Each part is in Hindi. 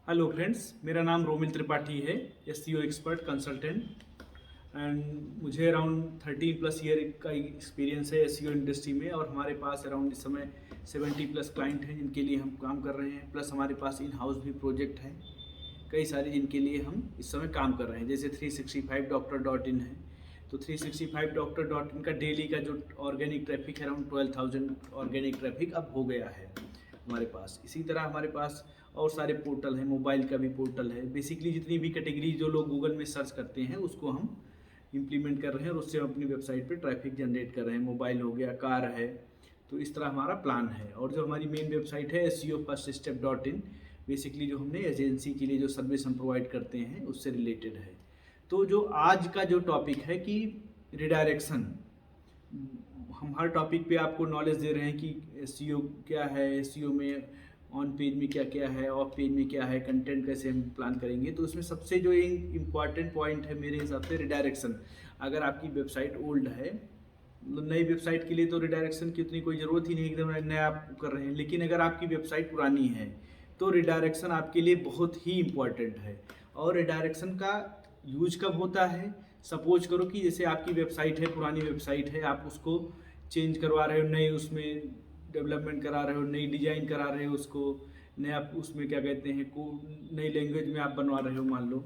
हेलो फ्रेंड्स, मेरा नाम रोमिल त्रिपाठी है, एसईओ एक्सपर्ट कंसल्टेंट। एंड मुझे अराउंड 13+ ईयर का एक्सपीरियंस है एसईओ इंडस्ट्री में। और हमारे पास अराउंड इस समय 70+ क्लाइंट हैं जिनके लिए हम काम कर रहे हैं। प्लस हमारे पास इन हाउस भी प्रोजेक्ट हैं कई सारे जिनके लिए हम इस समय काम कर रहे हैं। जैसे 365doctor.in है, तो 365doctor.in का डेली का जो ऑर्गेनिक ट्रैफिक है अराउंड 12,000 ऑर्गेनिक ट्रैफिक अब हो गया है हमारे पास। इसी तरह हमारे पास और सारे पोर्टल हैं, मोबाइल का भी पोर्टल है। बेसिकली जितनी भी कैटेगरी जो लोग गूगल में सर्च करते हैं उसको हम इम्प्लीमेंट कर रहे हैं और उससे हम अपनी वेबसाइट पे ट्रैफिक जनरेट कर रहे हैं। मोबाइल हो गया, कार है, तो इस तरह हमारा प्लान है। और जो हमारी मेन वेबसाइट है SEOfirststep.in, बेसिकली जो हमने एजेंसी के लिए जो सर्विस हम प्रोवाइड करते हैं उससे रिलेटेड है। तो जो आज का जो टॉपिक है कि रिडायरेक्शन, हम हर टॉपिक पे आपको नॉलेज दे रहे हैं कि एसईओ क्या है, एसईओ में ऑन पेज में क्या क्या है, ऑफ पेज में क्या है, कंटेंट कैसे हम प्लान करेंगे। तो उसमें सबसे जो इम्पॉर्टेंट पॉइंट है मेरे हिसाब से रिडायरेक्शन। अगर आपकी वेबसाइट ओल्ड है, मतलब नई वेबसाइट के लिए तो रिडायरेक्शन की उतनी कोई ज़रूरत ही नहीं, एकदम नया आप कर रहे हैं। लेकिन अगर आपकी वेबसाइट पुरानी है तो रिडायरेक्शन आपके लिए बहुत ही इम्पॉर्टेंट है। और रिडायरेक्शन का यूज कब होता है? सपोज करो कि जैसे आपकी वेबसाइट है, पुरानी वेबसाइट है, आप उसको चेंज करवा रहे हो, नए उसमें डेवलपमेंट करा रहे हो, नई डिजाइन करा रहे हो, उसको नया उसमें क्या कहते हैं को नई लैंग्वेज में आप बनवा रहे हो मान लो।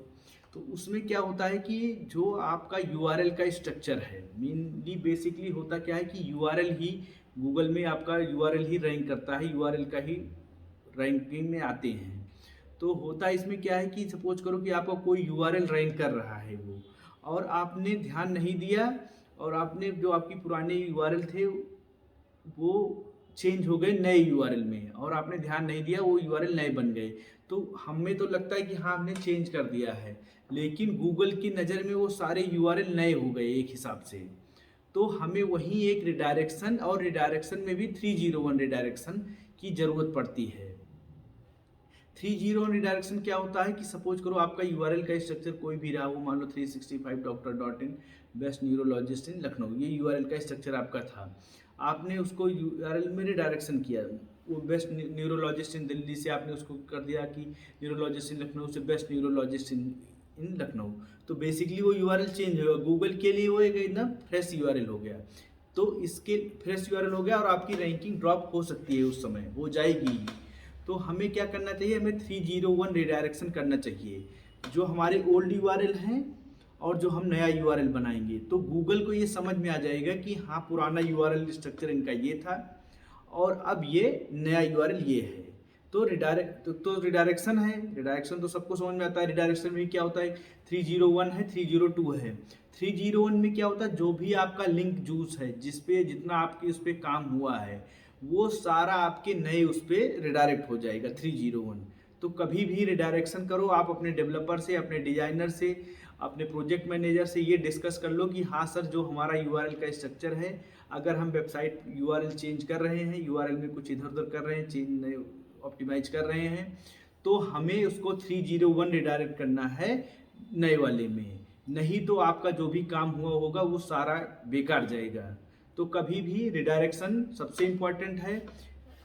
तो उसमें क्या होता है कि जो आपका यूआरएल का स्ट्रक्चर है, मेनली बेसिकली होता क्या है कि यूआरएल ही गूगल में आपका यूआरएल ही रैंक करता है, यूआरएल का ही रैंकिंग में आते हैं। तो होता इसमें क्या है कि सपोज करो कि आपका कोई यूआरएल रैंक कर रहा है वो, और आपने ध्यान नहीं दिया और आपने जो आपकी पुराने यूआरएल थे वो चेंज हो गए नए यूआरएल में, और आपने ध्यान नहीं दिया वो यूआरएल नए बन गए। तो हमें तो लगता है कि हाँ हमने चेंज कर दिया है, लेकिन गूगल की नज़र में वो सारे यूआरएल नए हो गए एक हिसाब से। तो हमें वहीं एक रिडायरेक्शन, और रिडायरेक्शन में भी 301 रिडायरेक्शन की ज़रूरत पड़ती है। 301 रिडायरेक्शन क्या होता है कि सपोज करो आपका यूआरएल का स्ट्रक्चर कोई भी रहा हो, मान लो 365doctor.in बेस्ट न्यूरोलॉजिस्ट इन लखनऊ, ये यूआरएल का स्ट्रक्चर आपका था। आपने उसको यूआरएल में रिडायरेक्शन किया, वो बेस्ट न्यूरोलॉजिस्ट इन दिल्ली से आपने उसको कर दिया कि न्यूरोलॉजिस्ट इन लखनऊ से बेस्ट न्यूरोलॉजिस्ट इन लखनऊ। तो बेसिकली वो यूआरएल चेंज होगा, गूगल के लिए वो एक एकदम फ्रेश यूआरएल हो गया। तो इसके फ्रेश यूआरएल हो गया और आपकी रैंकिंग ड्रॉप हो सकती है, उस समय हो जाएगी। तो हमें क्या करना चाहिए? हमें 301 रिडायरेक्शन करना चाहिए, जो हमारे ओल्ड यूआरएल हैं और जो हम नया यूआरएल बनाएंगे। तो गूगल को ये समझ में आ जाएगा कि हाँ पुराना यूआरएल स्ट्रक्चर इनका ये था और अब ये नया यूआरएल ये है। तो रिडायरेक्शन है, रिडायरेक्शन तो सबको समझ में आता है। रिडायरेक्शन में क्या होता है? 301 है, 302 है। 301 में क्या होता है? जो भी आपका लिंक जूस है, जिसपे जितना आपके उस पर काम हुआ है वो सारा आपके नए उस पर रिडायरेक्ट हो जाएगा 301। तो कभी भी रिडायरेक्शन करो आप अपने डेवलपर से, अपने डिजाइनर से, अपने प्रोजेक्ट मैनेजर से ये डिस्कस कर लो कि हाँ सर जो हमारा यूआरएल का स्ट्रक्चर है, अगर हम वेबसाइट यूआरएल चेंज कर रहे हैं, यूआरएल में कुछ इधर उधर कर रहे हैं, चेंज ऑप्टिमाइज कर रहे हैं, तो हमें उसको 301 रिडायरेक्ट करना है नए वाले में। नहीं तो आपका जो भी काम हुआ होगा वो सारा बेकार जाएगा। तो कभी भी रिडायरेक्शन सबसे इम्पॉर्टेंट है।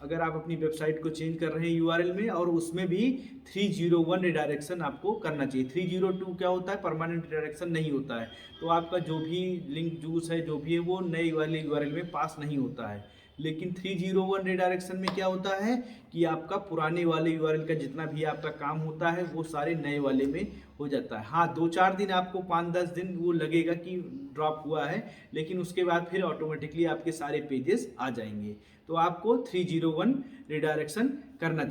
अगर आप अपनी वेबसाइट को चेंज कर रहे हैं यूआरएल में, और उसमें भी 301 रिडायरेक्शन आपको करना चाहिए। 302 क्या होता है? परमानेंट रिडायरेक्शन नहीं होता है। तो आपका जो भी लिंक जूस है, जो भी है, वो नए वाले यूआरएल में पास नहीं होता है। लेकिन 301 रिडायरेक्शन में क्या होता है कि आपका पुराने वाले यूआरएल का जितना भी आपका काम होता है वो सारे नए वाले में हो जाता है। हाँ 2-4 दिन आपको 5-10 दिन वो लगेगा कि ड्रॉप हुआ है, लेकिन उसके बाद फिर ऑटोमेटिकली आपके सारे पेजेस आ जाएंगे। तो आपको 301 रिडायरेक्शन करना चाहिए।